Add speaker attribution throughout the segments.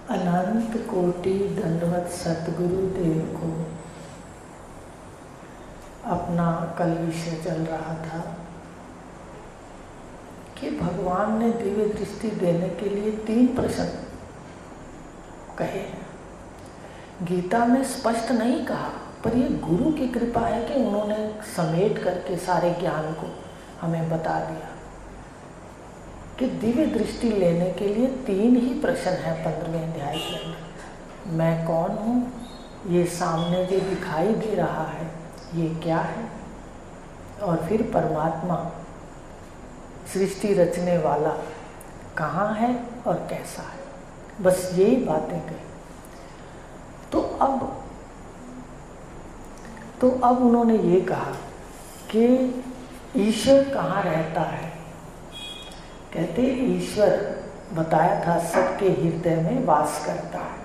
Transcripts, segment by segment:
Speaker 1: अनंत कोटि दंडवत सतगुरु देव को अपना कल विषय चल रहा था कि भगवान ने दिव्य दृष्टि देने के लिए 3 प्रश्न कहे हैं। गीता में स्पष्ट नहीं कहा, पर ये गुरु की कृपा है कि उन्होंने समेट करके सारे ज्ञान को हमें बता दिया कि दिव्य दृष्टि लेने के लिए 3 ही प्रश्न हैं 15वें अध्याय के अंदर। मैं कौन हूँ, ये सामने जो दिखाई दे रहा है ये क्या है, और फिर परमात्मा सृष्टि रचने वाला कहाँ है और कैसा है। बस यही बातें कही। तो अब उन्होंने ये कहा कि ईश्वर कहाँ रहता है। कहते ईश्वर बताया था सबके हृदय में वास करता है,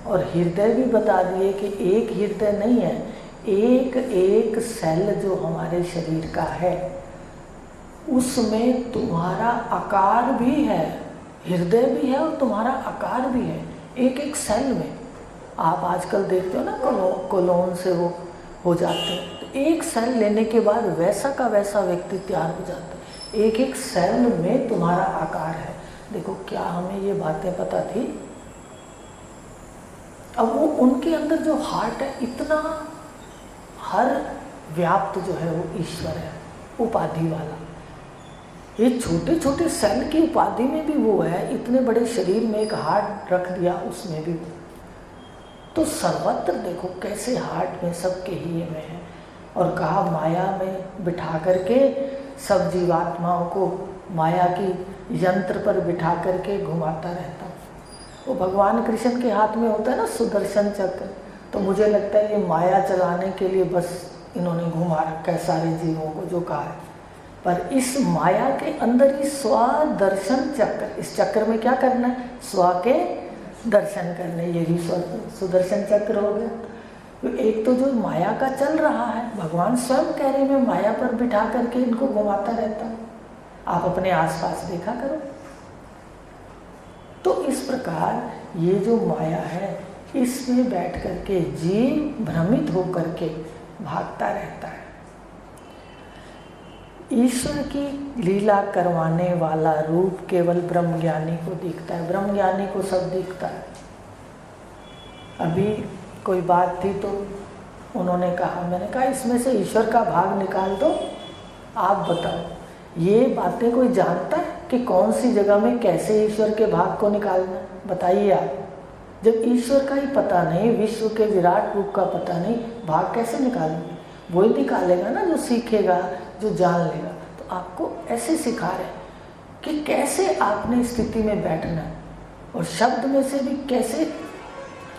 Speaker 1: और हृदय भी बता दिए कि एक हृदय नहीं है, एक एक सेल जो हमारे शरीर का है उसमें तुम्हारा आकार भी है, हृदय भी है और तुम्हारा आकार भी है, एक एक सेल में। आप आजकल देखते हो ना कोलोन से वो हो जाते हैं, तो एक सेल लेने के बाद वैसा का वैसा व्यक्ति तैयार हो जाता है। एक एक सेल में तुम्हारा आकार है। देखो क्या हमें ये बातें पता थी? अब वो उनके अंदर जो हार्ट है इतना हर व्याप्त जो है वो ईश्वर है, उपाधि वाला। ये छोटे छोटे सेल की उपाधि में भी वो है, इतने बड़े शरीर में एक हार्ट रख दिया उसमें भी वो। तो सर्वत्र देखो कैसे हार्ट में सबके ही में है। और कहा माया में बिठा करके सब जीवात्माओं को माया की यंत्र पर बिठा करके घुमाता रहता हूँ। वो भगवान कृष्ण के हाथ में होता है ना सुदर्शन चक्र, तो मुझे लगता है ये माया चलाने के लिए बस इन्होंने घुमा रखा है सारे जीवों को, जो कहा है। पर इस माया के अंदर ही स्वदर्शन चक्र, इस चक्र में क्या करना है? स्व के दर्शन करने, ये भी सुदर्शन चक्र हो गया। तो एक तो जो माया का चल रहा है, भगवान स्वयं कह रहे हैं माया पर बिठा करके इनको घुमाता रहता है। आप अपने आसपास देखा करो। तो इस प्रकार ये जो माया है इसमें बैठ करके जीव भ्रमित होकर के भागता रहता है। ईश्वर की लीला करवाने वाला रूप केवल ब्रह्मज्ञानी को दिखता है, ब्रह्मज्ञानी को सब दिखता है। अभी कोई बात थी तो उन्होंने कहा, मैंने कहा इसमें से ईश्वर का भाग निकाल दो, आप बताओ ये बातें कोई जानता है कि कौन सी जगह में कैसे ईश्वर के भाग को निकालना है? बताइए आप। जब ईश्वर का ही पता नहीं, विश्व के विराट रूप का पता नहीं, भाग कैसे निकालेंगे? वही निकालेगा ना जो सीखेगा, जो जान लेगा। तो आपको ऐसे सिखा रहे कि कैसे आपने स्थिति में बैठना है, और शब्द में से भी कैसे,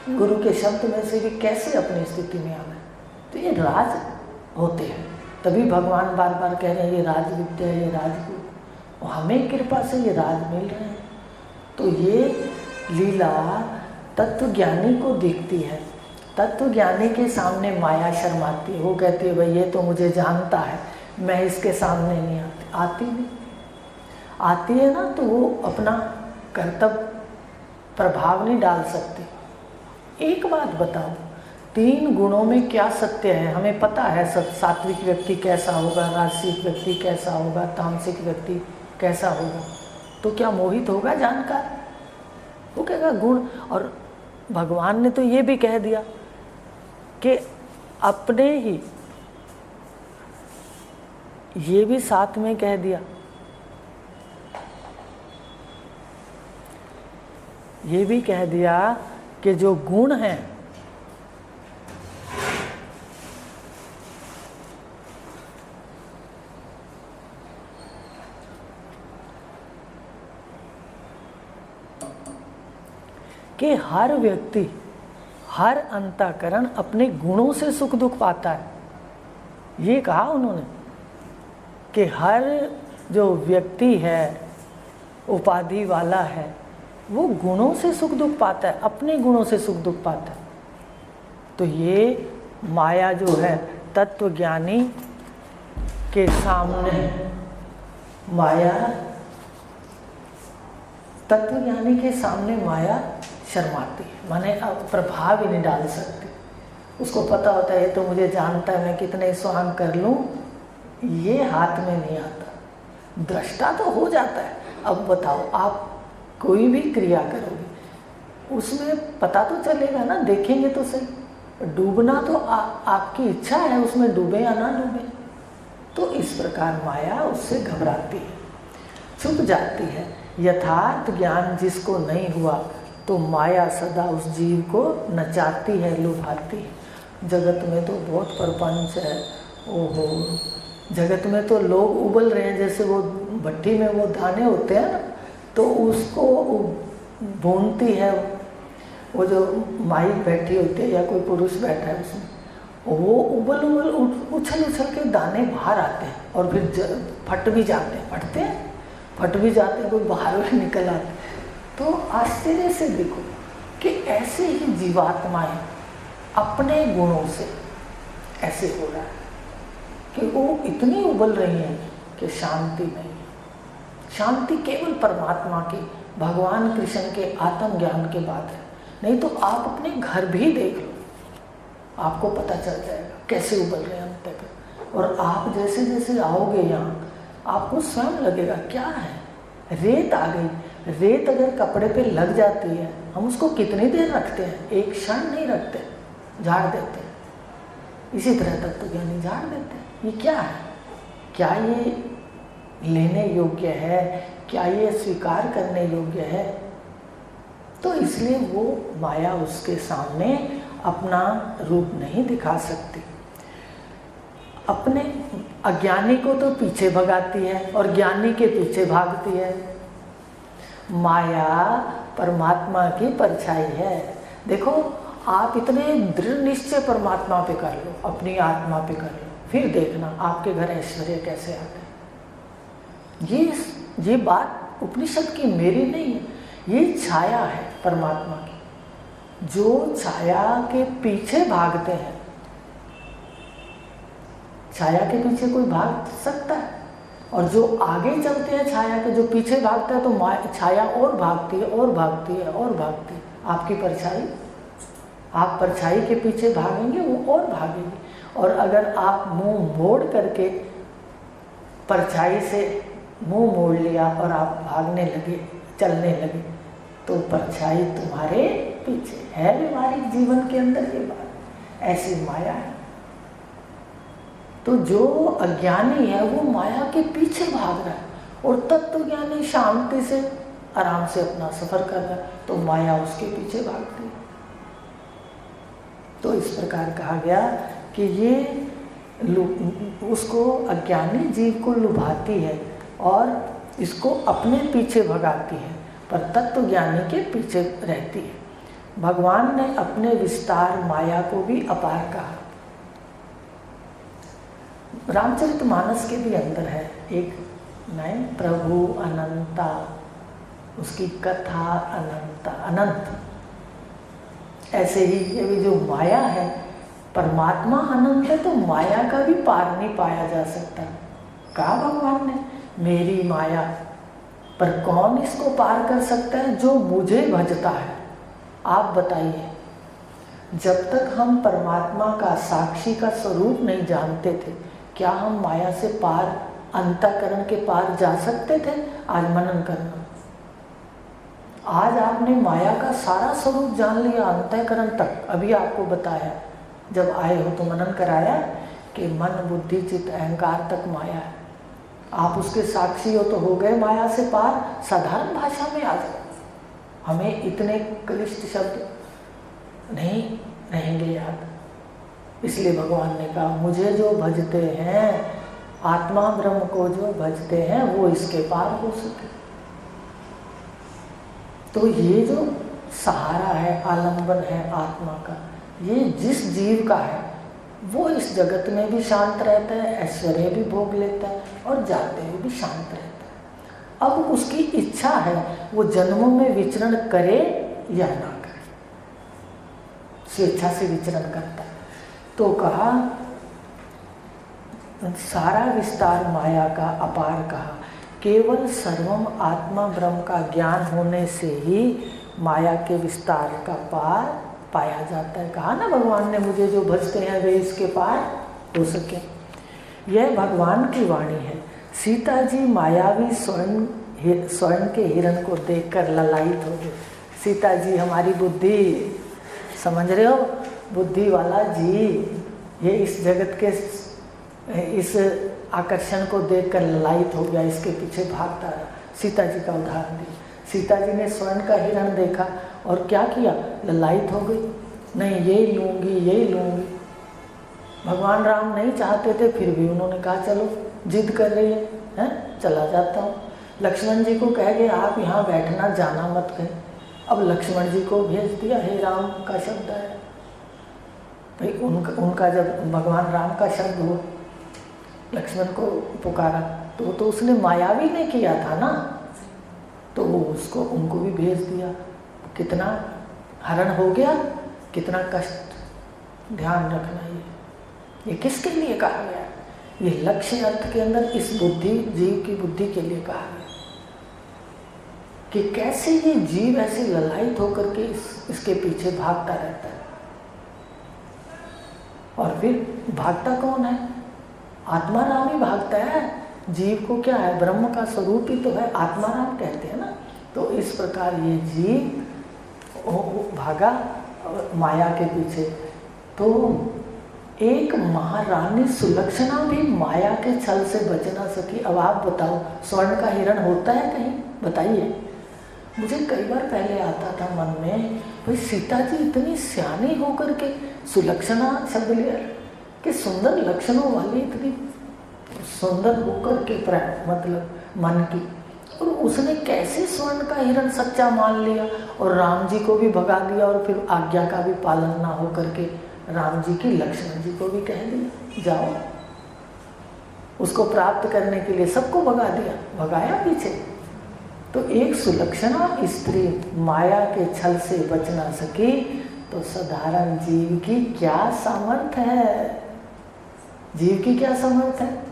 Speaker 1: गुरु के शब्द में से भी कैसे अपनी स्थिति में आना है। तो ये राज होते हैं, तभी भगवान बार बार कह रहे हैं ये राज विद्या है, ये राजगुरु, और हमें कृपा से ये राज मिल रहे हैं। तो ये लीला तत्वज्ञानी को दिखती है। तत्वज्ञानी के सामने माया शर्माती है, वो कहती है भाई ये तो मुझे जानता है, मैं इसके सामने नहीं आती नहीं आती है ना, तो वो अपना कर्तव्य प्रभाव नहीं डाल सकती। एक बात बताओ, 3 गुणों में क्या सत्य है? हमें पता है सब, सात्विक व्यक्ति कैसा होगा, राजसिक व्यक्ति कैसा होगा, तामसिक व्यक्ति कैसा होगा। तो क्या मोहित होगा जानकर? वो कहेगा गुण। और भगवान ने तो ये भी कह दिया कि अपने ही, ये भी साथ में कह दिया, ये भी कह दिया कि जो गुण हैं कि हर व्यक्ति, हर अंतःकरण अपने गुणों से सुख दुख पाता है। ये कहा उन्होंने कि हर जो व्यक्ति है उपाधि वाला है वो गुणों से सुख दुख पाता है, अपने गुणों से सुख दुख पाता है। तो ये माया जो है तत्वज्ञानी के सामने, माया तत्वज्ञानी के सामने माया शर्माती है, माने प्रभाव ही नहीं डाल सकती। उसको पता होता है ये तो मुझे जानता है, मैं कितने स्वांग कर लूँ ये हाथ में नहीं आता। दृष्टा तो हो जाता है। अब बताओ, आप कोई भी क्रिया करोगे उसमें पता तो चलेगा ना, देखेंगे तो सही। डूबना तो आपकी इच्छा है, उसमें डूबे या ना डूबे। तो इस प्रकार माया उससे घबराती है, छुप जाती है। यथार्थ ज्ञान जिसको नहीं हुआ तो माया सदा उस जीव को नचाती है, लुभाती है। जगत में तो बहुत प्रपंच है, ओहो, जगत में तो लोग उबल रहे हैं। जैसे वो भट्टी में वो दाने होते हैं ना, तो उसको भूनती है वो जो माई बैठी होती है या कोई पुरुष बैठा है उसमें, वो उबल उछल के दाने बाहर आते हैं और फिर फट भी जाते हैं, फट भी जाते हैं, कोई बाहर भी निकल आते हैं। तो आश्चर्य से देखो कि ऐसे ही जीवात्माएं अपने गुणों से ऐसे हो रहा है कि वो इतनी उबल रही हैं कि शांति नहीं है। शांति केवल परमात्मा की, भगवान कृष्ण के आत्मज्ञान के बाद है। नहीं तो आप अपने घर भी देख लो, आपको पता चल जाएगा कैसे उबल रहे हैं अंतःकरण। और आप जैसे जैसे आओगे यहाँ, आपको स्वयं लगेगा क्या है, रेत आ गई। रेत अगर कपड़े पे लग जाती है, हम उसको कितनी देर रखते हैं? एक क्षण नहीं रखते, झाड़ देते हैं। इसी तरह तत्वज्ञानी झाड़ देते हैं। ये क्या है? क्या ये लेने योग्य है? क्या ये स्वीकार करने योग्य है? तो इसलिए वो माया उसके सामने अपना रूप नहीं दिखा सकती। अपने अज्ञानी को तो पीछे भगाती है और ज्ञानी के पीछे भागती है। माया परमात्मा की परछाई है। देखो, आप इतने दृढ़ निश्चय परमात्मा पे कर लो, अपनी आत्मा पे कर लो, फिर देखना आपके घर ऐश्वर्य कैसे आते हैं। ये बात उपनिषद की मेरी नहीं है, ये छाया है परमात्मा की। जो छाया के पीछे भागते हैं, छाया के पीछे कोई भाग सकता है? और जो आगे चलते हैं छाया के, जो पीछे भागता है, तो छाया और भागती है और भागती है और भागती है। आपकी परछाई, आप परछाई के पीछे भागेंगे, वो और भागेंगे। और अगर आप मुंह मोड़ करके परछाई से मुंह मोड़ लिया और आप भागने लगे, चलने लगे, तो परछाई तुम्हारे पीछे है। व्यवहारिक जीवन के अंदर ये बात ऐसी माया है। तो जो अज्ञानी है वो माया के पीछे भाग रहा है और तत्वज्ञानी शांति से आराम से अपना सफर कर रहा है, तो माया उसके पीछे भागती है। तो इस प्रकार कहा गया कि ये उसको अज्ञानी जीव को लुभाती है और इसको अपने पीछे भगाती है, पर तत्वज्ञानी के पीछे रहती है। भगवान ने अपने विस्तार माया को भी अपार कहा। रामचरितमानस के भी अंदर है एक नए प्रभु अनंता, उसकी कथा अनंता, अनंत। ऐसे ही ये भी जो माया है, परमात्मा अनंत है तो माया का भी पार नहीं पाया जा सकता। कहा भगवान ने, मेरी माया, पर कौन इसको पार कर सकता है? जो मुझे भजता है। आप बताइए, जब तक हम परमात्मा का, साक्षी का स्वरूप नहीं जानते थे, क्या हम माया से पार, अंतःकरण के पार जा सकते थे? आज मनन करना। आज आपने माया का सारा स्वरूप जान लिया, अंतःकरण तक। अभी आपको बताया, जब आए हो तो मनन कराया कि मन, बुद्धि, चित्त, अहंकार तक माया है। आप उसके साक्षी हो तो हो गए माया से पार। साधारण भाषा में आ जाओ, हमें इतने क्लिष्ट शब्द नहीं रहेंगे याद। इसलिए भगवान ने कहा, मुझे जो भजते हैं, आत्मा ब्रह्म को जो भजते हैं, वो इसके पार हो सके। तो ये जो सहारा है, आलंबन है आत्मा का, ये जिस जीव का है वो इस जगत में भी शांत रहता है, ऐश्वर्य भी भोग लेता है और जाते हुए भी शांत रहता है। अब उसकी इच्छा है वो जन्मों में विचरण करे या ना करे, स्वेच्छा से विचरण करता है। तो कहा, सारा विस्तार माया का अपार कहा। केवल सर्वम आत्मा ब्रह्म का ज्ञान होने से ही माया के विस्तार का पार पाया जाता है। कहा ना भगवान ने, मुझे जो भजते हैं वे इसके पार हो सके। यह भगवान की वाणी है। सीता जी मायावी स्वर्ण के हिरण को देखकर ललायित हो गए। सीता जी हमारी बुद्धि, समझ रहे हो, बुद्धि वाला जी, ये इस जगत के इस आकर्षण को देखकर ललायित हो गया, इसके पीछे भागता रहा। सीता जी का उदाहरण दिया। सीता जी ने स्वर्ण का हिरण देखा और क्या किया, ललायित हो गई, नहीं यही लूँगी यही लूँगी। भगवान राम नहीं चाहते थे, फिर भी उन्होंने कहा चलो जिद कर रही है, चला जाता हूँ। लक्ष्मण जी को कह गए आप यहाँ बैठना, जाना मत कहीं। अब लक्ष्मण जी को भेज दिया, हे राम का शब्द है भाई, उनका जब भगवान राम का शब्द हो, लक्ष्मण को पुकारा तो उसने मायावी ने किया था ना, तो वो उसको उनको भी भेज दिया। कितना हरण हो गया, कितना कष्ट, ध्यान रखना। ये किसके लिए कहा गया, ये लक्ष्य अर्थ के अंदर इस बुद्धि, जीव की बुद्धि के लिए कहा गया कि कैसे ये जीव ऐसे ललायित होकर के इसके पीछे भागता रहता है। और फिर भागता कौन है, आत्मा राम ही भागता है। जीव को क्या है, ब्रह्म का स्वरूप ही तो है, आत्मा राम कहते हैं ना। तो इस प्रकार ये जीव भागा माया के पीछे। तो एक महारानी सुलक्षणा भी माया के छल से बच ना सकी। अब आप बताओ, स्वर्ण का हिरण होता है कहीं, बताइए। मुझे कई बार पहले आता था मन में, भाई सीता जी इतनी सियानी होकर के, सुलक्षणा शब्द लिया कि सुंदर लक्षणों वाली, इतनी सुंदर होकर के मतलब मन की, और उसने कैसे स्वर्ण का हिरण सच्चा मान लिया और राम जी को भी भगा दिया, और फिर आज्ञा का भी पालन ना हो करके राम जी की लक्ष्मण जी को भी कह दिया जाओ, उसको प्राप्त करने के लिए सबको भगा दिया, भगाया पीछे। तो एक सुलक्षणा स्त्री माया के छल से बच ना सकी, तो साधारण जीव की क्या सामर्थ्य है, जीव की क्या सामर्थ्य है,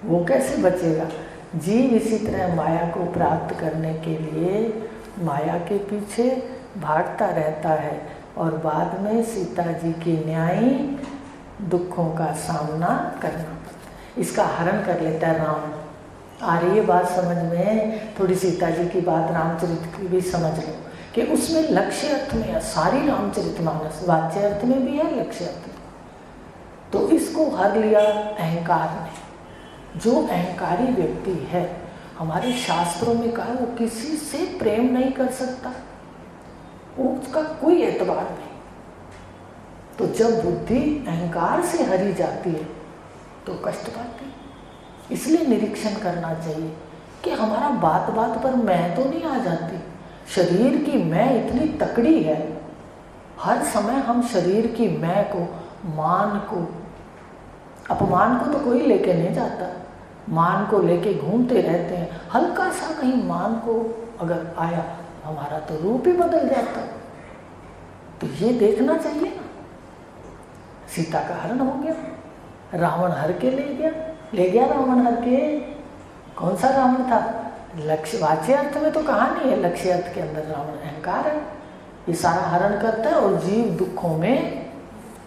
Speaker 1: वो कैसे बचेगा। जीव इसी तरह माया को प्राप्त करने के लिए माया के पीछे भागता रहता है, और बाद में सीता जी की न्यायी दुखों का सामना करना, इसका हरण कर लेता है राम। आ रही है बात समझ में, थोड़ी सीता जी की बात रामचरित की भी समझ लो कि उसमें लक्ष्य अर्थ में है, सारी रामचरितमानस वाच्य अर्थ में भी है, लक्ष्य अर्थ में। तो इसको हर लिया अहंकार ने। जो अहंकारी व्यक्ति है, हमारे शास्त्रों में कहा, वो किसी से प्रेम नहीं कर सकता, उसका कोई एतबार नहीं। तो जब बुद्धि अहंकार से हरी जाती है तो कष्ट पाती है। इसलिए निरीक्षण करना चाहिए कि हमारा बात बात पर मैं तो नहीं आ जाती, शरीर की मैं इतनी तकड़ी है, हर समय हम शरीर की मैं को, मान को, अपमान को तो कोई लेके नहीं जाता, मान को लेके घूमते रहते हैं। हल्का सा कहीं मान को अगर आया, हमारा तो रूप ही बदल जाता। तो ये देखना चाहिए ना। सीता का हरण हो गया, रावण हर के ले गया रावण हर के। कौन सा रावण था, लक्ष्य वाच्य अर्थ में तो कहा नहीं है, लक्ष्य अर्थ के अंदर रावण अहंकार है, ये सारा हरण करता है और जीव दुखों में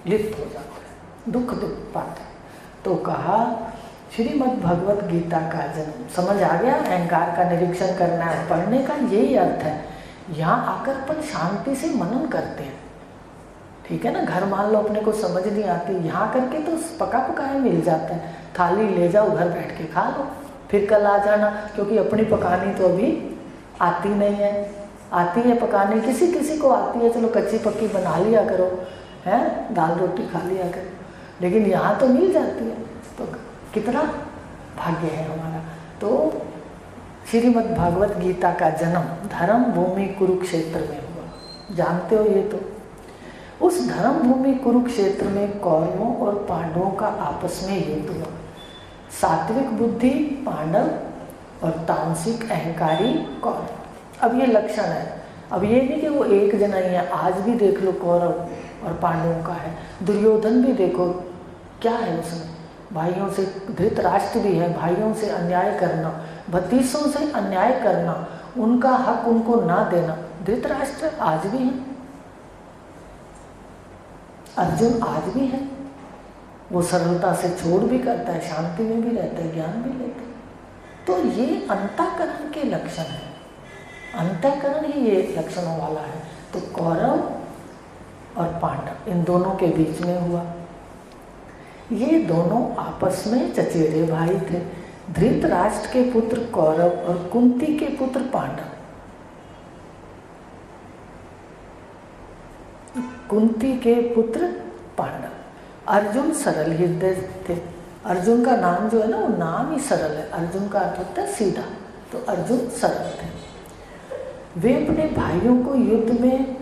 Speaker 1: लिप्त हो जाता है, दुख पाता है। तो कहा श्रीमद् भगवत गीता का जन्म, समझ आ गया, अहंकार का निरीक्षण करना है, पढ़ने का यही अर्थ है। यहाँ आकर अपन शांति से मनन करते हैं, ठीक है ना। घर मान लो अपने को समझ नहीं आती, यहाँ करके तो पका पकाया मिल जाता है, थाली ले जाओ, घर बैठ के खा लो, फिर कल आ जाना, क्योंकि अपनी पकानी तो अभी आती नहीं है। आती है पकाने, किसी किसी को आती है, चलो कच्ची पक्की बना लिया करो, हैं, दाल रोटी खा लिया करो, लेकिन यहाँ तो मिल जाती है, तो कितना भाग्य है हमारा। तो श्रीमद् भागवत गीता का जन्म धर्म भूमि कुरुक्षेत्र में हुआ, जानते हो ये। तो उस धर्म भूमि कुरुक्षेत्र में कौरवों और पांडवों का आपस में युद्ध हुआ। सात्विक बुद्धि पांडव और तामसिक अहंकारी कौरव। अब ये लक्षण है, अब ये नहीं कि वो एक जना ही है, आज भी देख लो कौरव और पांडवों का है। दुर्योधन भी देखो क्या है उसमें, भाइयों से, धृतराष्ट्र भी है, भाइयों से अन्याय करना, भतीसों से अन्याय करना, उनका हक उनको ना देना, धृतराष्ट्र आज भी हैं, अर्जुन आज भी है। वो सरलता से छोड़ भी करता है, शांति में भी रहता है, ज्ञान भी लेता है। तो ये अंतःकरण के लक्षण है, अंतःकरण ही ये लक्षणों वाला है। तो कौरव और पांडव इन दोनों के बीच में हुआ। ये दोनों आपस में चचेरे भाई थे। धृतराष्ट्र के पुत्र कौरव और कुंती के पुत्र पांडव। कुंती के पुत्र पांडव। अर्जुन सरल हृदय थे। अर्जुन का नाम जो है ना, वो नाम ही सरल है। अर्जुन का अर्थ होता है सीधा, तो अर्जुन सरल थे। वे अपने भाइयों को युद्ध में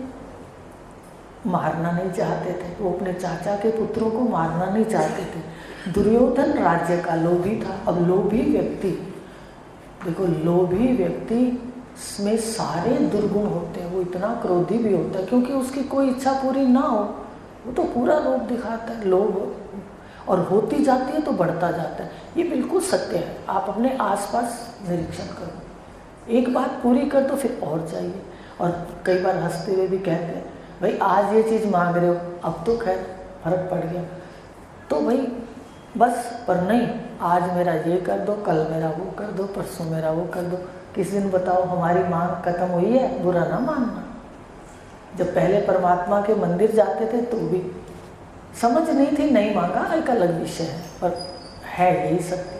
Speaker 1: मारना नहीं चाहते थे। वो अपने चाचा के पुत्रों को मारना नहीं चाहते थे। दुर्योधन राज्य का लोभी था। अब लोभी व्यक्ति, देखो लोभी व्यक्ति में सारे दुर्गुण होते हैं। वो इतना क्रोधी भी होता है क्योंकि उसकी कोई इच्छा पूरी ना हो, वो तो पूरा लोभ दिखाता है। लोभ और होती जाती है तो बढ़ता जाता है। ये बिल्कुल सत्य है। आप अपने आसपास निरीक्षण करो, एक बात पूरी कर तो फिर और चाहिए। और कई बार हंसते हुए भी कहते हैं, भाई आज ये चीज़ मांग रहे हो, अब तो खैर फर्क पड़ गया, तो भाई बस, पर नहीं, आज मेरा ये कर दो, कल मेरा वो कर दो, परसों मेरा वो कर दो। किस दिन बताओ हमारी मांग खत्म हुई है? बुरा ना मानना। जब पहले परमात्मा के मंदिर जाते थे तो भी समझ नहीं थी, नहीं मांगा, एक अलग विषय है, पर है यही सत्य।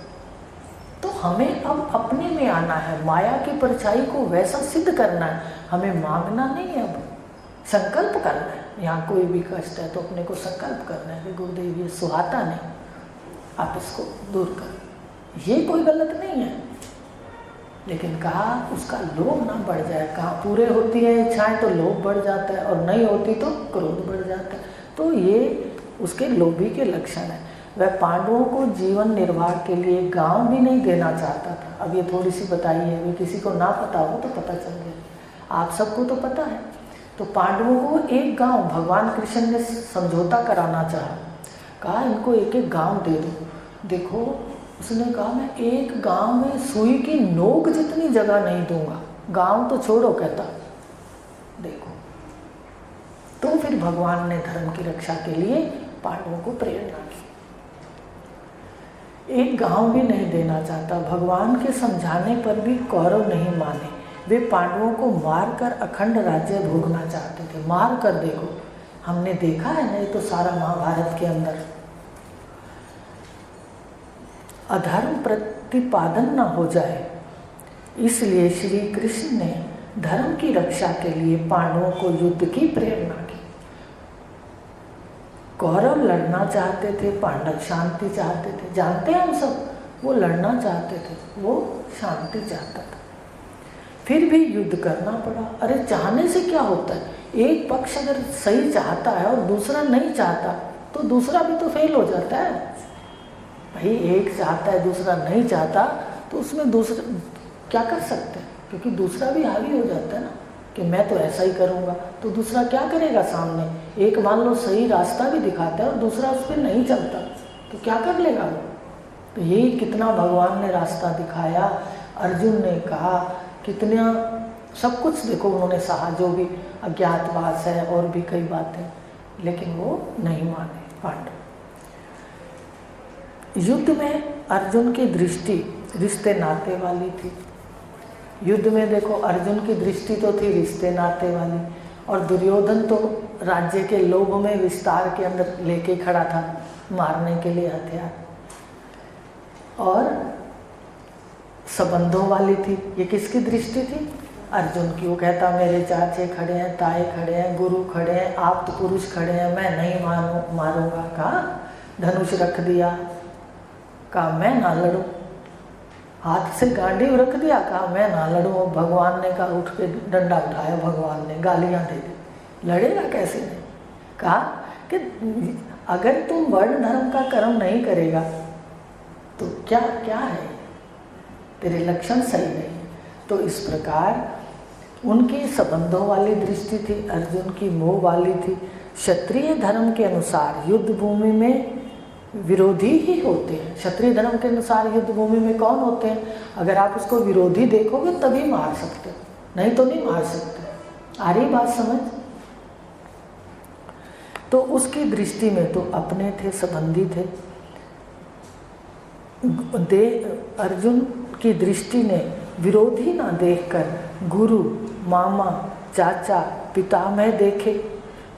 Speaker 1: तो हमें अब अपने में आना है, माया की परछाई को वैसा सिद्ध करना है। हमें मांगना नहीं है, अब संकल्प करना है। यहाँ कोई भी कष्ट है तो अपने को संकल्प करना है कि गुरुदेव ये सुहाता नहीं, आप इसको दूर करो। ये कोई गलत नहीं है, लेकिन कहा उसका लोभ ना बढ़ जाए। कहाँ पूरे होती है इच्छाएं तो लोभ बढ़ जाता है, और नहीं होती तो क्रोध बढ़ जाता है। तो ये उसके लोभी के लक्षण है। वह पांडवों को जीवन निर्वाह के लिए गांव भी नहीं देना चाहता था। अब ये थोड़ी सी बताई है, वे किसी को ना पता हो तो पता चल गया, आप सबको तो पता है। तो पांडवों को एक गांव भगवान कृष्ण ने समझौता कराना चाहा। कहा इनको एक एक गांव दे दो। देखो उसने कहा मैं एक गांव में सुई की नोक जितनी जगह नहीं दूंगा, गांव तो छोड़ो कहता। देखो तो फिर भगवान ने धर्म की रक्षा के लिए पांडवों को प्रेरणा की। एक गांव भी नहीं देना चाहता। भगवान के समझाने पर भी कौरव नहीं माने। वे पांडवों को मारकर अखंड राज्य भोगना चाहते थे। मार कर देखो, हमने देखा है नहीं तो सारा महाभारत के अंदर अधर्म प्रतिपादन न हो जाए, इसलिए श्री कृष्ण ने धर्म की रक्षा के लिए पांडवों को युद्ध की प्रेरणा की। कौरव लड़ना चाहते थे, पांडव शांति चाहते थे। जानते हैं हम सब, वो लड़ना चाहते थे, वो शांति चाहता था। फिर भी युद्ध करना पड़ा। अरे चाहने से क्या होता है? एक पक्ष अगर सही चाहता है और दूसरा नहीं चाहता तो दूसरा भी तो फेल हो जाता है। भाई एक चाहता है दूसरा नहीं चाहता तो उसमें दूसरा क्या कर सकते हैं? क्योंकि दूसरा भी हावी हो जाता है ना कि मैं तो ऐसा ही करूँगा, तो दूसरा क्या करेगा सामने? एक मान लो सही रास्ता भी दिखाता है और दूसरा उस पर नहीं चलता तो क्या कर लेगा वो? तो यही कितना भगवान ने रास्ता दिखाया। अर्जुन ने कहा कितना सब कुछ देखो उन्होंने सहा, जो भी अज्ञातवास है और भी कई बातें, लेकिन वो नहीं माने पांडव। युद्ध में अर्जुन की दृष्टि रिश्ते नाते वाली थी। युद्ध में देखो अर्जुन की दृष्टि तो थी रिश्ते नाते वाली, और दुर्योधन तो राज्य के लोभ में विस्तार के अंदर लेके खड़ा था मारने के लिए हथियार, और संबंधों वाली थी। ये किसकी दृष्टि थी? अर्जुन की। वो कहता मेरे चाचे खड़े हैं, ताए खड़े हैं, गुरु खड़े हैं, आप तो पुरुष खड़े हैं, मैं नहीं मारूंगा। कहा धनुष रख दिया, कहा मैं ना लड़ूं। हाथ से गांडीव रख दिया, कहा मैं ना लड़ूं। भगवान ने कहा, उठ के डंडा उठाया, भगवान ने गालियां दे दी। लड़ेगा कैसे नहीं? कहा कि अगर तुम वर्ण धर्म का कर्म नहीं करेगा तो क्या क्या है, तेरे लक्षण सही नहीं। तो इस प्रकार उनकी संबंधों वाली दृष्टि थी, अर्जुन की मोह वाली थी। क्षत्रिय धर्म के अनुसार युद्ध भूमि में विरोधी ही होते हैं। क्षत्रिय धर्म के अनुसार युद्ध भूमि में कौन होते हैं? अगर आप उसको विरोधी देखोगे तभी मार सकते हो, नहीं तो नहीं मार सकते। आ रही बात समझ? तो उसकी दृष्टि में तो अपने थे, संबंधी थे। अर्जुन की दृष्टि ने विरोधी ना देखकर गुरु, मामा, चाचा, पितामह देखे।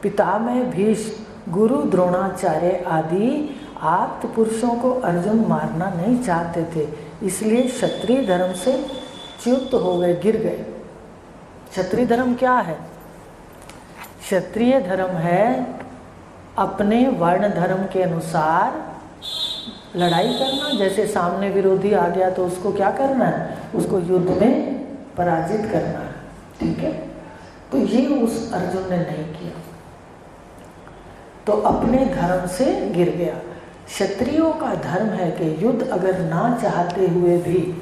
Speaker 1: पितामह भीष्म, गुरु द्रोणाचार्य आदि आप्त पुरुषों को अर्जुन मारना नहीं चाहते थे, इसलिए क्षत्रिय धर्म से च्युत हो गए, गिर गए। क्षत्रिय धर्म क्या है? क्षत्रिय धर्म है अपने वर्ण धर्म के अनुसार लड़ाई करना। जैसे सामने विरोधी आ गया तो उसको क्या करना है? उसको युद्ध में पराजित करना है, ठीक है। तो ये उस अर्जुन ने नहीं किया, तो अपने धर्म से गिर गया। क्षत्रियों का धर्म है कि युद्ध अगर ना चाहते हुए भी,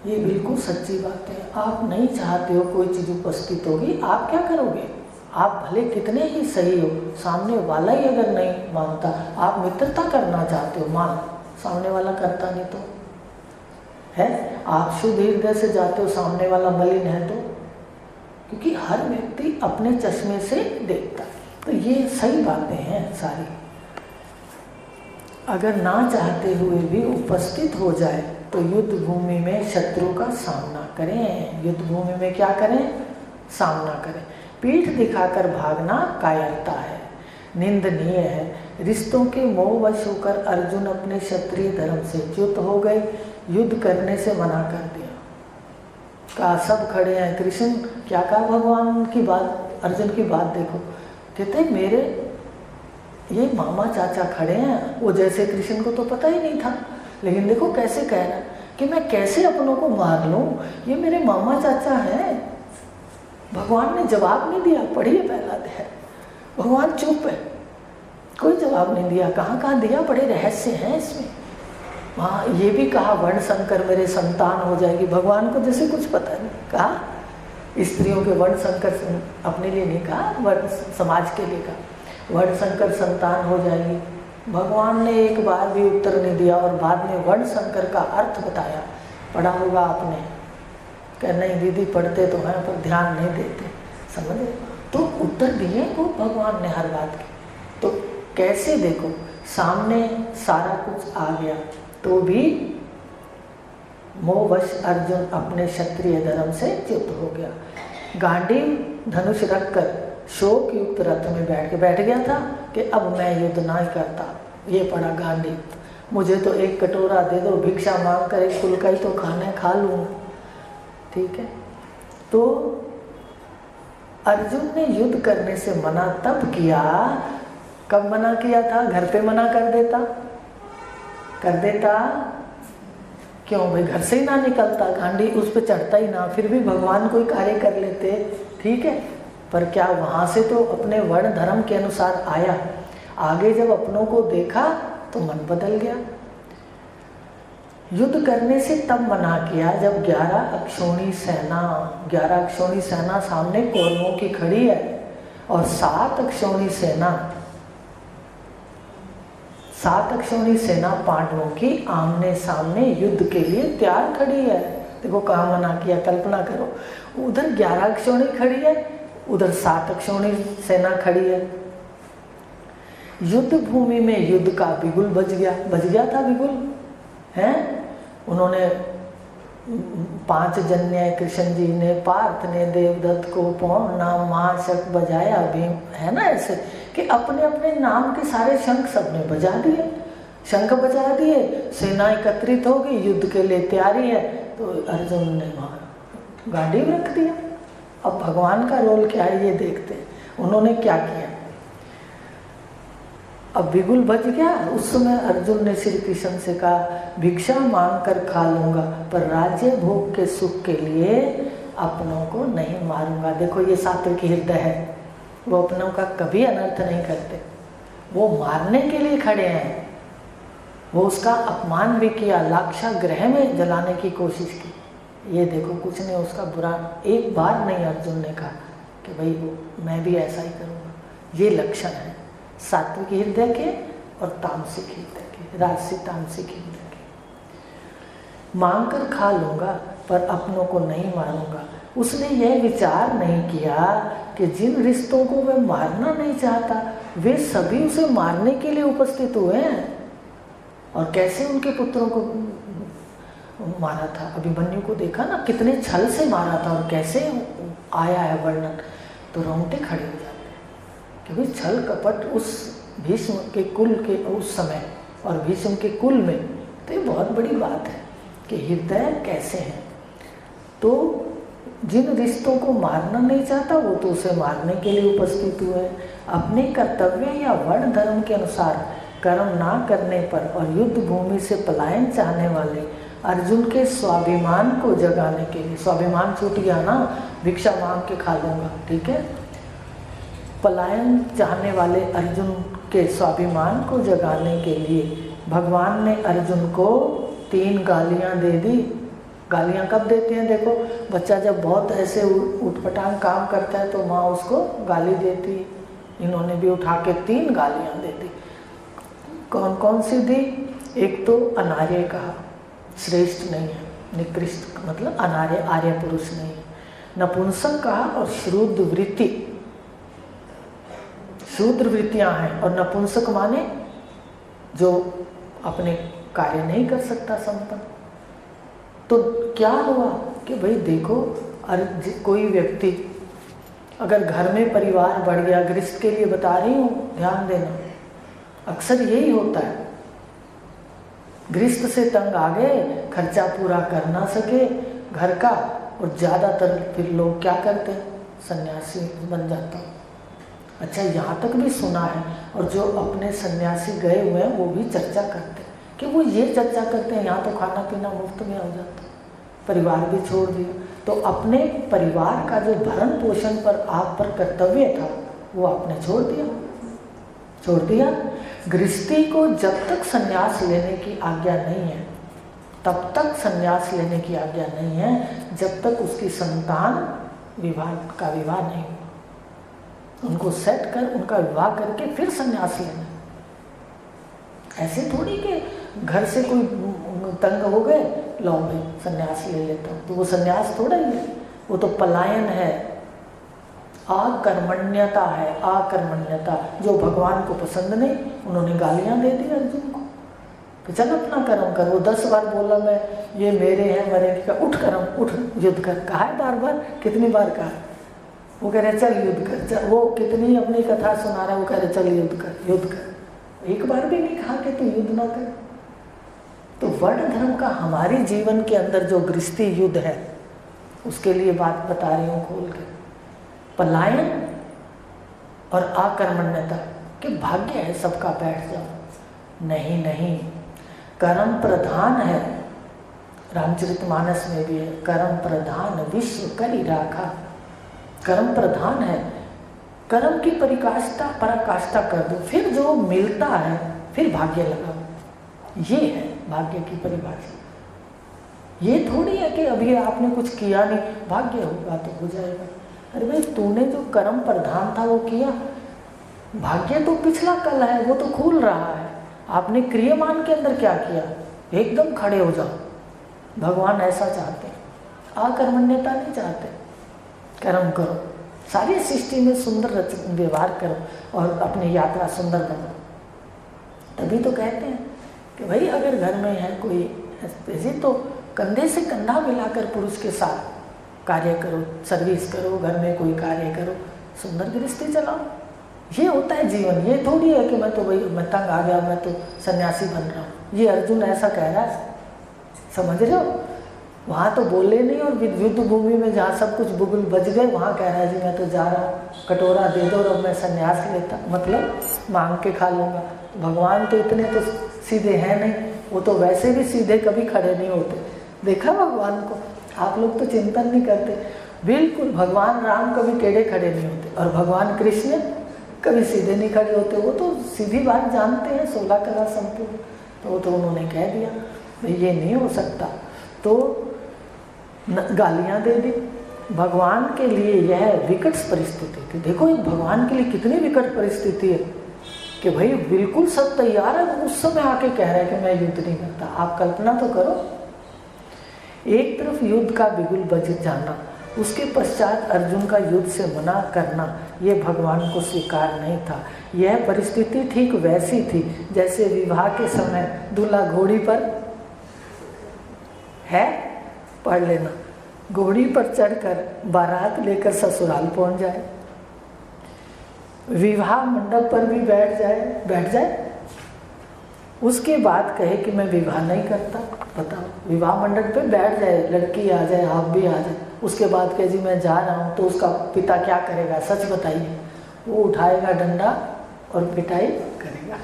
Speaker 1: ये बिल्कुल सच्ची बात है, आप नहीं चाहते हो कोई चीज़ उपस्थित होगी, आप क्या करोगे? आप भले कितने ही सही हो, सामने वाला ही अगर नहीं मानता, आप मित्रता करना चाहते हो, मान सामने वाला करता नहीं तो है, आप शुद्ध हृदय से जाते हो, सामने वाला मलिन है तो, क्योंकि हर व्यक्ति अपने चश्मे से देखता है। तो ये सही बातें हैं सारी। अगर ना चाहते हुए भी उपस्थित हो जाए तो युद्ध भूमि में शत्रु का सामना करें। युद्ध भूमि में क्या करें? सामना करें। पीठ दिखाकर भागना कायरता है, निंदनीय है। रिश्तों के मोहवश होकर अर्जुन अपने क्षत्रिय धर्म से च्युत हो गए, युद्ध करने से मना कर दिया। कहा सब खड़े हैं, कृष्ण क्या कहा भगवान की बात, अर्जुन की बात देखो, कहते मेरे ये मामा चाचा खड़े हैं, वो जैसे कृष्ण को तो पता ही नहीं था, लेकिन देखो कैसे कह रहा है कि मैं कैसे अपनों को मार लूं, ये मेरे मामा चाचा हैं। भगवान ने जवाब नहीं दिया। पढ़िए पहला अध्याय, भगवान चुप है, कोई जवाब नहीं दिया। कहाँ कहाँ दिया, बड़े रहस्य हैं इसमें। वहाँ ये भी कहा वर्ण संकर मेरे संतान हो जाएगी, भगवान को जैसे कुछ पता नहीं। कहा स्त्रियों के वर्ण संकर, अपने लिए नहीं कहा, वर्ण समाज के लिए कहा वर्ण संकर संतान हो जाएगी। भगवान ने एक बार भी उत्तर नहीं दिया और बाद में वर्ण संकर का अर्थ बताया। पढ़ा होगा आपने, क्या नहीं दीदी पढ़ते तो हैं पर ध्यान नहीं देते, समझे? तो उत्तर दिए वो भगवान ने हर बात की। तो कैसे देखो सामने सारा कुछ आ गया तो भी मोहवश अर्जुन अपने क्षत्रिय धर्म से च्युत हो गया। गांडीव धनुष रखकर शोक युक्त रथ में बैठ गया था कि अब मैं युद्ध ना ही करता। ये पड़ा गांडीव, मुझे तो एक कटोरा दे दो, भिक्षा मांग कर एक फुल्का ही तो खाना खा लूँ, ठीक है। तो अर्जुन ने युद्ध करने से मना तब किया, कब मना किया था? घर पे मना कर देता क्यों भाई, घर से ही ना निकलता, गांडी उस पर चढ़ता ही ना, फिर भी भगवान कोई कार्य कर लेते, ठीक है। पर क्या वहाँ से तो अपने वर्ण धर्म के अनुसार आया, आगे जब अपनों को देखा तो मन बदल गया। युद्ध करने से तब मना किया जब 11 अक्षौणी सेना सामने कौरवों की खड़ी है और 7 अक्षौणी सेना पांडवों की आमने सामने युद्ध के लिए तैयार खड़ी है। देखो कहाँ मना किया, कल्पना करो, उधर 11 अक्षौणी खड़ी है, उधर 7 अक्षौणी सेना खड़ी है। युद्ध भूमि में युद्ध का बिगुल बज गया था बिगुल, हैं? उन्होंने 5 जन्य, कृष्ण जी ने, पार्थ ने देवदत्त को पौन नाम महाशंख बजाया, भीम, है ना, ऐसे कि अपने अपने नाम के सारे शंख सबने बजा दिए, शंख बजा दिए, सेना एकत्रित हो गई, युद्ध के लिए तैयारी है। तो अर्जुन ने वहाँ गांडीव रख दिया। अब भगवान का रोल क्या है ये देखते हैं, उन्होंने क्या किया। अब बिगुल बज गया, उस समय अर्जुन ने श्री कृष्ण से कहा भिक्षा मांग कर खा लूंगा, पर राज्य भोग के सुख के लिए अपनों को नहीं मारूंगा। देखो ये सात्विक हृदय है, वो अपनों का कभी अनर्थ नहीं करते, वो मारने के लिए खड़े हैं। वो उसका अपमान भी किया, लाक्षागृह में जलाने की कोशिश की। ये देखो कुछ नहीं उसका बुरा, एक बार नहीं अर्जुन ने कहा कि भाई वो मैं भी ऐसा ही करूँगा। ये लक्षण है सात्विक हृदय के और तामसिक हृदय के, राजसिक तामसिक हृदय के। मांग कर खा लूंगा पर अपनों को नहीं मारूंगा। उसने यह विचार नहीं किया कि जिन रिश्तों को वह मारना नहीं चाहता वे सभी उसे मारने के लिए उपस्थित हुए हैं। और कैसे उनके पुत्रों को मारा था, अभिमन्यु को देखा ना, कितने छल से मारा था और कैसे आया है वर्णन, तो रोंगटे खड़े हो जाते हैं। क्योंकि छल कपट उस भीष्म के कुल के उस समय और भीष्म के कुल में तो ये बहुत बड़ी बात है कि हृदय कैसे है। तो जिन रिश्तों को मारना नहीं चाहता वो तो उसे मारने के लिए उपस्थित हुए। अपने कर्तव्य या वर्ण धर्म के अनुसार कर्म ना करने पर और युद्ध भूमि से पलायन चाहने वाले अर्जुन के स्वाभिमान को जगाने के लिए, स्वाभिमान छूट गया ना, भिक्षा मांग के खा लूंगा, ठीक है, पलायन चाहने वाले अर्जुन के स्वाभिमान को जगाने के लिए भगवान ने अर्जुन को 3 गालियां दे दी। गालियां कब देते हैं? देखो, बच्चा जब बहुत ऐसे उठपटांग काम करता है तो माँ उसको गाली देती। इन्होंने भी उठा के 3 गालियां दे दी। कौन कौन सी दी? एक तो अनार्य कहा, श्रेष्ठ नहीं है, निकृष्ट मतलब अनार्य, आर्य पुरुष नहीं है। नपुंसक कहा और शूद्र वृत्ति, शूद्र वृत्तियां हैं। और नपुंसक माने जो अपने कार्य नहीं कर सकता संपन्न। तो क्या हुआ कि भाई देखो, कोई व्यक्ति अगर घर में परिवार बढ़ गया, गृहस्थ के लिए बता रही हूँ, ध्यान देना, अक्सर यही होता है, गृहस्थ से तंग आ गए, खर्चा पूरा कर ना सके घर का, और ज़्यादातर फिर लोग क्या करते हैं, सन्यासी बन जाता हूँ। अच्छा, यहाँ तक भी सुना है, और जो अपने सन्यासी गए हुए हैं वो भी चर्चा करते हैं कि वो ये चर्चा करते हैं यहाँ तो खाना पीना मुफ्त में हो जाता, परिवार भी छोड़ दिया। तो अपने परिवार का जो भरण पोषण पर आप पर कर्तव्य था वो आपने छोड़ दिया, छोड़ दिया। गृहस्थी को जब तक संन्यास लेने की आज्ञा नहीं है, तब तक संन्यास लेने की आज्ञा नहीं है, जब तक उसकी संतान विवाह नहीं हो। उनको सेट कर, उनका विवाह करके फिर संन्यास लेना। ऐसे थोड़ी कि घर से कोई तंग हो गए, लो भाई संन्यास ले लेता हूँ, तो वो संन्यास थोड़ा ही है, वो तो पलायन है, आकर्मण्यता है, आकर्मण्यता, जो भगवान को पसंद नहीं। उन्होंने गालियाँ दे दी अर्जुन को कि चल अपना कर्म कर। वो 10 बार बोला मैं ये मेरे हैं मरेंगे का, उठ कर्म, उठ युद्ध कर, कहा है बार बार, कितनी बार कहा। वो कह रहे चल युद्ध कर, चल, वो कितनी अपनी कथा सुना रहा है, वो कह रहे चल युद्ध कर, युद्ध कर। एक बार भी नहीं कहा कि तू युद्ध ना कर। तो वर्ण धर्म का हमारे जीवन के अंदर जो गृहस्थी युद्ध है, उसके लिए बात बता रही हूँ खोल के। पलायन और आकर्मण्यता के भाग्य है सबका, बैठ जाओ, नहीं नहीं, कर्म प्रधान है। रामचरितमानस में भी है, कर्म प्रधान विश्व करी राखा। कर्म प्रधान है, कर्म की पराकाष्ठा कर दो, फिर जो मिलता है फिर भाग्य लगाओ। ये है भाग्य की परिभाषा। ये थोड़ी है कि अभी आपने कुछ किया नहीं, भाग्य होगा तो हो जाएगा। अरे भाई, तूने जो कर्म प्रधान था वो किया, भाग्य तो पिछला कल है, वो तो खुल रहा है। आपने क्रियमान के अंदर क्या किया, एकदम खड़े हो जाओ। भगवान ऐसा चाहते हैं, आकर्मण्यता नहीं चाहते। कर्म करो, सारी सृष्टि में सुंदर व्यवहार करो और अपनी यात्रा सुंदर बनाओ। तभी तो कहते हैं कि भाई अगर घर में है कोई ऐसे, तो कंधे से कंधा मिलाकर पुरुष के साथ कार्य करो, सर्विस करो, घर में कोई कार्य करो, सुंदर गृहस्थी चलाओ। ये होता है जीवन। ये थोड़ी है कि मैं तो भाई मैं तंग आ गया, मैं तो सन्यासी बन रहा हूँ। ये अर्जुन ऐसा कह रहा है, समझ रहे हो। वहाँ तो बोले नहीं, और युद्ध भूमि में जहाँ सब कुछ बुगुल बज गए, वहाँ कह रहा है जी मैं तो जा रहा हूँ, कटोरा दे दो और मैं सन्यास लेता, मतलब मांग के खा लूँगा। भगवान तो इतने तो सीधे हैं नहीं, वो तो वैसे भी सीधे कभी खड़े नहीं होते। देखा भगवान को, आप लोग तो चिंतन नहीं करते। बिल्कुल, भगवान राम कभी टेढ़े खड़े नहीं होते, और भगवान कृष्ण कभी सीधे नहीं खड़े होते। वो तो सीधी बात जानते हैं, 16 कला संपूर्ण। तो वो तो उन्होंने कह दिया भाई ये नहीं हो सकता, तो गालियां दे दी। भगवान के लिए यह विकट परिस्थिति थी। देखो, एक भगवान के लिए कितनी विकट परिस्थिति है कि भाई बिल्कुल सब तैयार है, वो उस समय आके कह रहा है कि मैं युद्ध नहीं करता। आप कल्पना तो करो, एक तरफ युद्ध का बिगुल बज जाना उसके पश्चात अर्जुन का युद्ध से मना करना ये भगवान को स्वीकार नहीं था। यह परिस्थिति ठीक वैसी थी जैसे विवाह के समय दूल्हा घोड़ी पर है, पढ़ लेना, घोड़ी पर चढ़कर बारात लेकर ससुराल पहुंच जाए, विवाह मंडप पर भी बैठ जाए, उसके बाद कहे कि मैं विवाह नहीं करता। बताओ, विवाह मंडप पे बैठ जाए, लड़की आ जाए, आप भी आ जाए, उसके बाद कहे जी मैं जा रहा हूँ, तो उसका पिता क्या करेगा? सच बताइए। वो उठाएगा डंडा और पिटाई करेगा।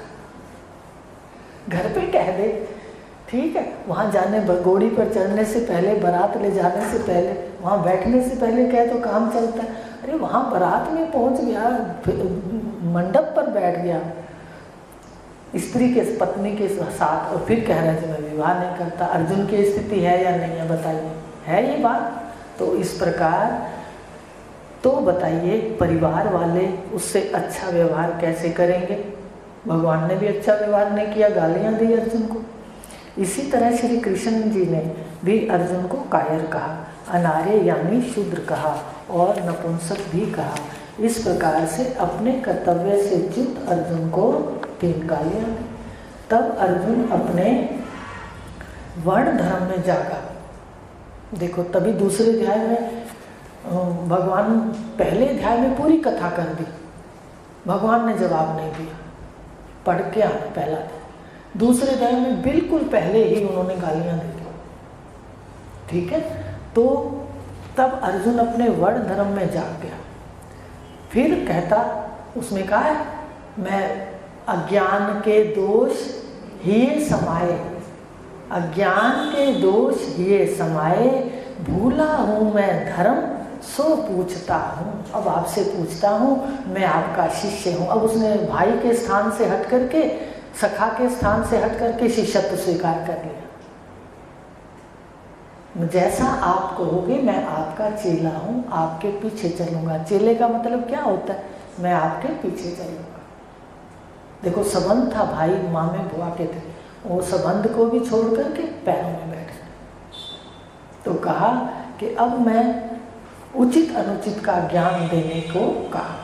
Speaker 1: घर पे कह दे ठीक है, वहाँ जाने, घोड़ी पर चढ़ने से पहले, बारात ले जाने से पहले, वहाँ बैठने से पहले कहे तो काम चलता है। अरे वहाँ बारात में पहुँच गया, मंडप पर बैठ गया स्त्री के, पत्नी के साथ, और फिर कह रहा है मैं विवाह नहीं करता। अर्जुन की स्थिति है या नहीं है? बताइए, है ये बात? तो इस प्रकार तो बताइए, परिवार वाले उससे अच्छा व्यवहार कैसे करेंगे? भगवान ने भी अच्छा व्यवहार नहीं किया, गालियाँ दी अर्जुन को। इसी तरह श्री कृष्ण जी ने भी अर्जुन को कायर कहा, अनार्य यानी शूद्र कहा और नपुंसक भी कहा। इस प्रकार से अपने कर्तव्य से च्युत अर्जुन को 3 गालियाँ दी। तब अर्जुन अपने वर्ण धर्म में जागा। देखो, तभी दूसरे अध्याय में भगवान, पहले अध्याय में पूरी कथा कर दी, भगवान ने जवाब नहीं दिया, पढ़ के आना पहला था। दूसरे अध्याय में बिल्कुल पहले ही उन्होंने गालियाँ दे दी। ठीक है, तो तब अर्जुन अपने वर्ण धर्म में जाग गया। फिर कहता, उसमें कहा है, मैं अज्ञान के दोष हिये समाये, अज्ञान के दोष हिये समाये, भूला हूँ मैं धर्म सो पूछता हूँ। अब आपसे पूछता हूँ, मैं आपका शिष्य हूँ। अब उसने भाई के स्थान से हट करके, सखा के स्थान से हट करके शिष्यत्व स्वीकार कर लिया। जैसा आप कहोगे मैं आपका चेला हूँ, आपके पीछे चलूँगा। चेले का मतलब क्या होता है? मैं आपके पीछे चलूँगा। देखो, संबंध था भाई मामे बुआ के थे, वो संबंध को भी छोड़ करके पैरों में बैठ गए। तो कहा कि अब मैं उचित अनुचित का ज्ञान देने को कहा।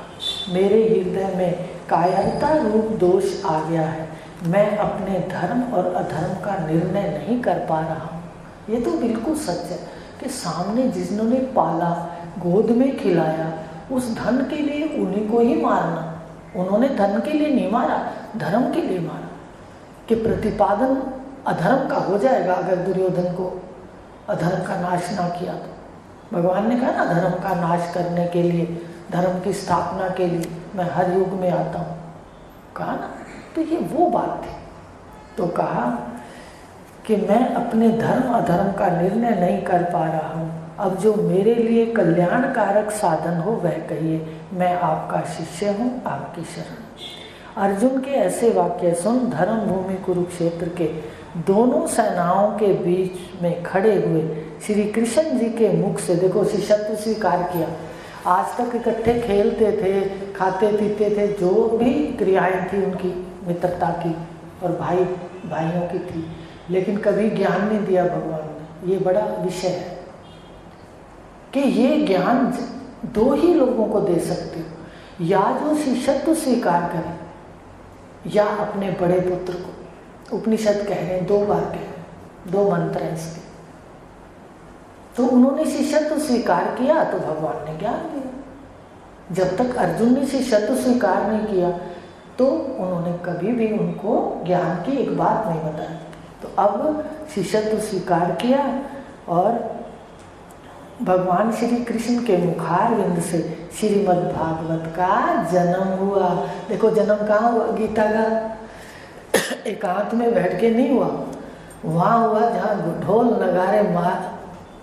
Speaker 1: मेरे हृदय में कायरता रूप दोष आ गया है, मैं अपने धर्म और अधर्म का निर्णय नहीं कर पा रहा हूँ। ये तो बिल्कुल सच है कि सामने जिन्होंने पाला, गोद में खिलाया, उस धन के लिए उन्हीं को ही मारना। उन्होंने धन के लिए नहीं मारा, धर्म के लिए मारा। कि प्रतिपादन अधर्म का हो जाएगा अगर दुर्योधन को अधर्म का नाश ना किया तो। भगवान ने कहा ना, धर्म का नाश करने के लिए, धर्म की स्थापना के लिए मैं हर युग में आता हूँ, कहा ना। तो ये वो बात थी। तो कहा कि मैं अपने धर्म अधर्म का निर्णय नहीं कर पा रहा हूँ, अब जो मेरे लिए कल्याणकारक साधन हो वह कहिए। मैं आपका शिष्य हूँ, आपकी शरण। अर्जुन के ऐसे वाक्य सुन धर्म भूमि कुरुक्षेत्र के दोनों सेनाओं के बीच में खड़े हुए श्री कृष्ण जी के मुख से, देखो, शिष्यत्व स्वीकार किया। आज तक इकट्ठे खेलते थे, खाते पीते थे, जो भी क्रियाएं थी उनकी मित्रता की और भाइयों की थी, लेकिन कभी ज्ञान नहीं दिया भगवान ने। ये बड़ा विषय है कि ये ज्ञान 2 ही लोगों को दे सकते हो, या जो शिष्यत्व स्वीकार करे या अपने बड़े पुत्र को। उपनिषद कह रहे हैं, 2 बार कह रहे हैं, 2 मंत्र हैं इसके। तो उन्होंने शिष्यत्व स्वीकार किया तो भगवान ने ज्ञान दिया। जब तक अर्जुन ने शिष्यत्व स्वीकार नहीं किया तो उन्होंने कभी भी उनको ज्ञान की एक बात नहीं बताई। तो अब शिष्यत्व स्वीकार किया और भगवान श्री कृष्ण के मुखारविंद से श्रीमद् भागवत का जन्म हुआ। देखो, जन्म कहाँ हुआ? गीता का एकांत में बैठ के नहीं हुआ, वहाँ हुआ जहाँ ढोल नगारे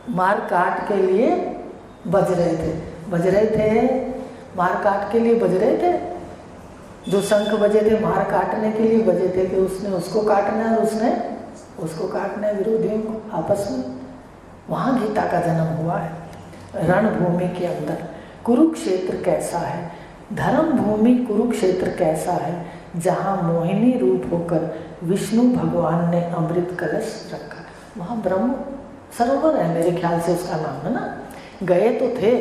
Speaker 1: मार काट के लिए बज रहे थे, मार काट के लिए बज रहे थे। जो शंख बजे थे मार काटने के लिए बजे थे कि उसने उसको काटना है और उसने उसको काटना है, विरोधियों को आपस में। वहाँ गीता का जन्म हुआ है। रणभूमि के अंदर कुरुक्षेत्र कैसा है, धर्म भूमि कुरुक्षेत्र कैसा है, जहाँ मोहिनी रूप होकर विष्णु भगवान ने अमृत कलश रखा। वहाँ ब्रह्म सरोवर है, मेरे ख्याल से उसका नाम है ना। गए तो थे,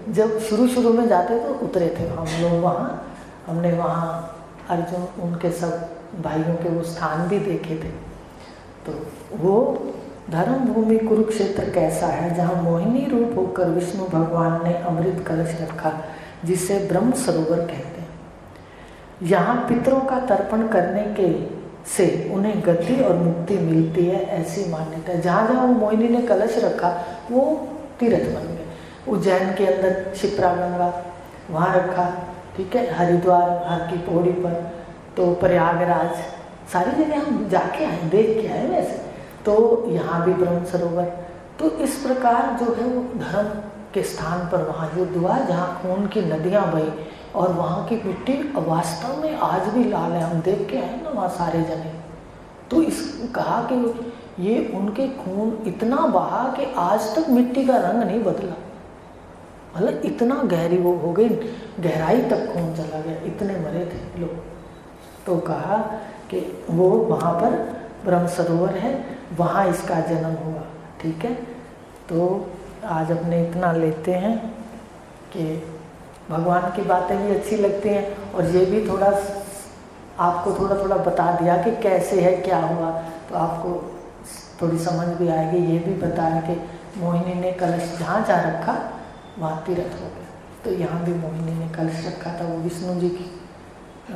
Speaker 1: जब शुरू में जाते तो उतरे थे हम लोग वहाँ। हमने वहाँ अर्जुन उनके सब भाइयों के वो स्थान भी देखे थे। तो वो धर्म भूमि कुरुक्षेत्र कैसा है, जहाँ मोहिनी रूप होकर विष्णु भगवान ने अमृत कलश रखा, जिसे ब्रह्म सरोवर कहते हैं। यहाँ पितरों का तर्पण करने के से उन्हें गति और मुक्ति मिलती है, ऐसी मान्यता है। जहाँ जहाँ वो मोहिनी ने कलश रखा वो तीर्थ बन गए। उज्जैन के अंदर क्षिप्रा गंगा वहाँ रखा, ठीक है, हरिद्वार हर की पौड़ी पर, तो प्रयागराज, सारी जगह हम जाके आए, देख के आए वैसे। तो यहाँ भी ब्रह्म सरोवर। तो इस प्रकार जो है वो धर्म के स्थान पर वहाँ युद्ध हुआ, जहाँ खून की नदियाँ बही, और वहाँ की मिट्टी वास्तव में आज भी लाल है। हम देख के आए ना वहाँ सारे जने। तो इस कहा कि ये उनके खून इतना बहा कि आज तक मिट्टी का रंग नहीं बदला, मतलब इतना गहरी वो हो गई, गहराई तक खून चला गया, इतने मरे थे लोग। तो कहा कि वो वहाँ पर ब्रह्म सरोवर है, वहाँ इसका जन्म हुआ, ठीक है। तो आज अपने इतना लेते हैं कि भगवान की बातें भी अच्छी लगती हैं, और ये भी थोड़ा आपको थोड़ा बता दिया कि कैसे है, क्या हुआ, तो आपको थोड़ी समझ भी आएगी। ये भी बताया कि मोहिनी ने कलश जहाँ जहाँ रखा वहाँ तीर्थ हो गया। तो यहाँ भी मोहिनी ने कलश रखा था, वो विष्णु जी की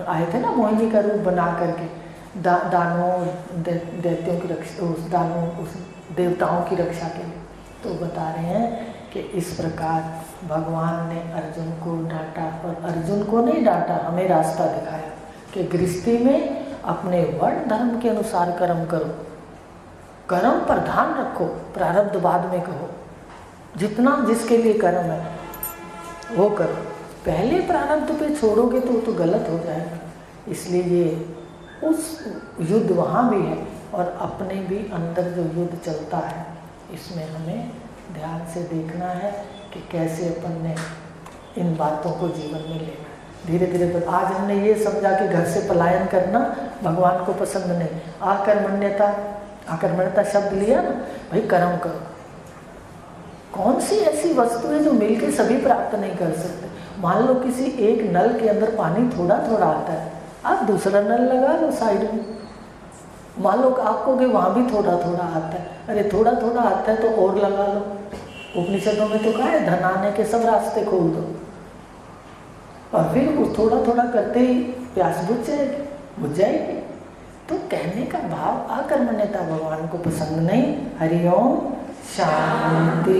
Speaker 1: आए थे ना मोहिनी का रूप बना करके, दानों दैत्यों की रक्षा, उस दानों उस देवताओं की रक्षा के लिए। तो बता रहे हैं कि इस प्रकार भगवान ने अर्जुन को डांटा, और अर्जुन को नहीं डांटा, हमें रास्ता दिखाया कि गृहस्थी में अपने वर्ण धर्म के अनुसार कर्म करो, कर्म पर ध्यान रखो, प्रारब्ध बाद में कहो, जितना जिसके लिए कर्म है वो करो, पहले प्रारब्ध पे छोड़ोगे तो गलत हो जाएगा। इसलिए ये उस युद्ध वहाँ भी है, और अपने भी अंदर जो युद्ध चलता है, इसमें हमें ध्यान से देखना है कि कैसे अपन ने इन बातों को जीवन में लेना है। धीरे धीरे आज हमने ये समझा कि घर से पलायन करना भगवान को पसंद नहीं, आकर्मण्यता शब्द लिया ना, भाई कर्म करो। कौन सी ऐसी वस्तु है जो मिलके सभी प्राप्त नहीं कर सकते। मान लो किसी एक नल के अंदर पानी थोड़ा थोड़ा आता है, आप दूसरा नल लगा लो साइड में, मान लो आपको कि वहाँ भी थोड़ा थोड़ा आता है, अरे थोड़ा थोड़ा आता है तो और लगा लो। उपनिषदों में तो कहा है धन आने के सब रास्ते खोल दो, और फिर वो थोड़ा थोड़ा करते ही प्यास बुझ जाएगी। तो कहने का भाव आकर्मण्यता भगवान को पसंद नहीं। हरि ओम शांति।